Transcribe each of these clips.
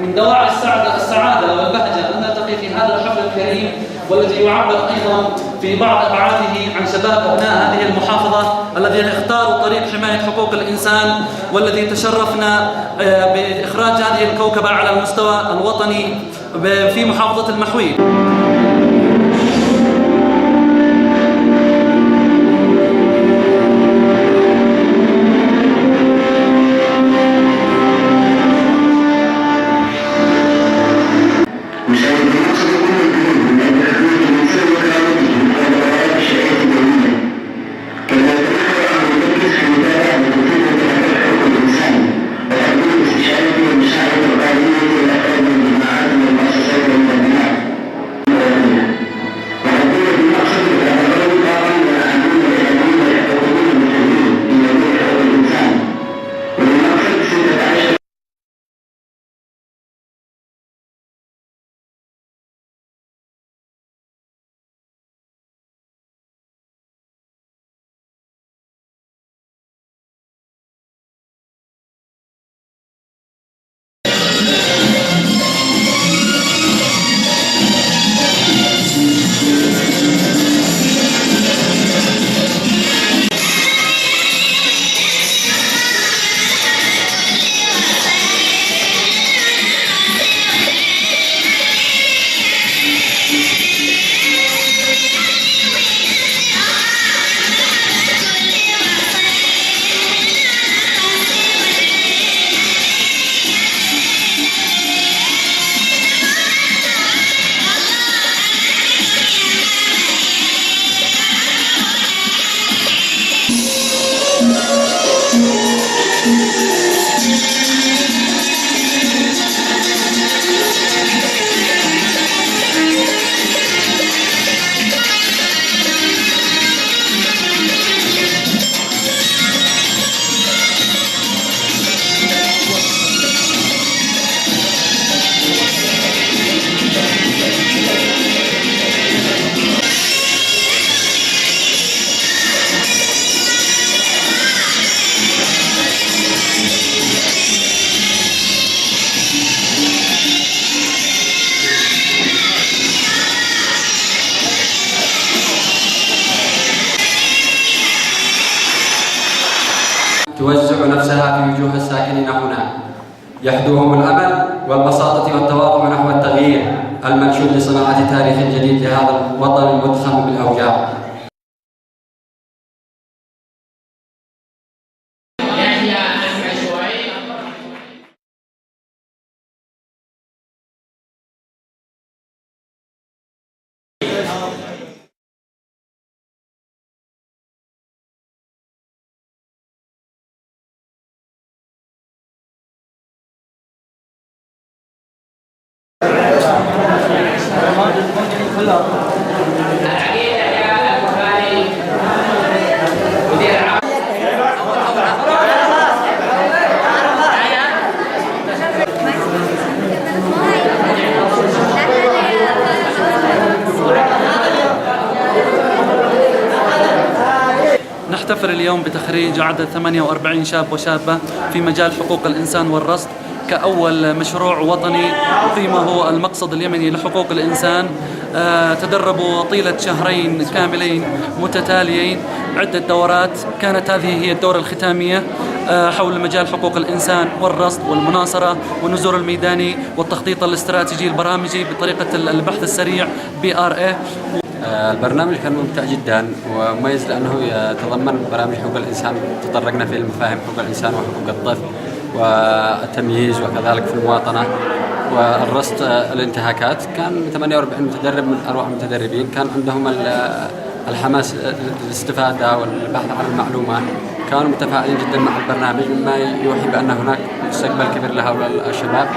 من دواعي السعادة والبهجة أن نلتقي في هذا الحفل الكريم، والذي يعبر أيضا في بعض أبعاده عن شباب أبناء هذه المحافظة الذين اختاروا طريق حماية حقوق الإنسان، والذي تشرفنا بإخراج هذه الكوكبة على المستوى الوطني في محافظة المحويل. توزع نفسها في وجوه الساكنين هنا، يحدوهم الأمل والبساطة والتواضع نحو التغيير المنشود لصناعة تاريخ جديد لهذا الوطن المدخن بالأوجاع. نحتفل اليوم بتخريج عدد 48 شاب وشابة في مجال حقوق الإنسان والرصد كأول مشروع وطني يقيمه المقصد اليمني لحقوق الإنسان. تدربوا طيلة شهرين كاملين متتاليين عدة دورات، كانت هذه هي الدورة الختامية حول مجال حقوق الإنسان والرصد والمناصرة والنزور الميداني والتخطيط الاستراتيجي البرامجي بطريقة البحث السريع BRA. البرنامج كان ممتع جدا ومميز لأنه يتضمن برامج حقوق الإنسان، تطرقنا فيه لمفاهيم حقوق الإنسان وحقوق الطفل والتمييز وكذلك في المواطنة والرصد الانتهاكات. كان 48 متدرب من أروع المتدربين، كان عندهم الحماس للاستفادة والبحث عن المعلومات، كانوا متفائلين جدا مع البرنامج مما يوحي بأن هناك مستقبل كبير لهؤلاء الشباب.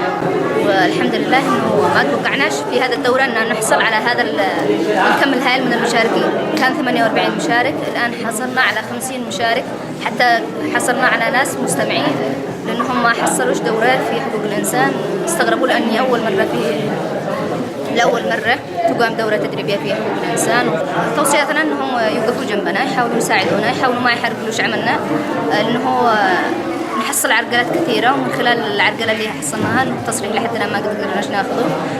والحمد لله انه ما توقعناش في هذا الدورة ان نحصل على هذا الكم الهائل من المشاركين. كان 48 مشارك، الآن حصلنا على 50 مشارك، حتى حصلنا على ناس مستمعين لأنهم ما حصلوش دورات في حقوق الإنسان، استغربوا لأني لأول مرة تقام دورة تدريبية في حقوق الإنسان. توصياتنا أنهم يوقفوا جنبنا، يحاولوا يساعدونا، يحاولوا ما يحرقلوش عملنا، لأنه حصل عرقلات كثيرة، ومن خلال العرقلة اللي حصلناها التصريح لحد الآن ما قدرناش ناخذه.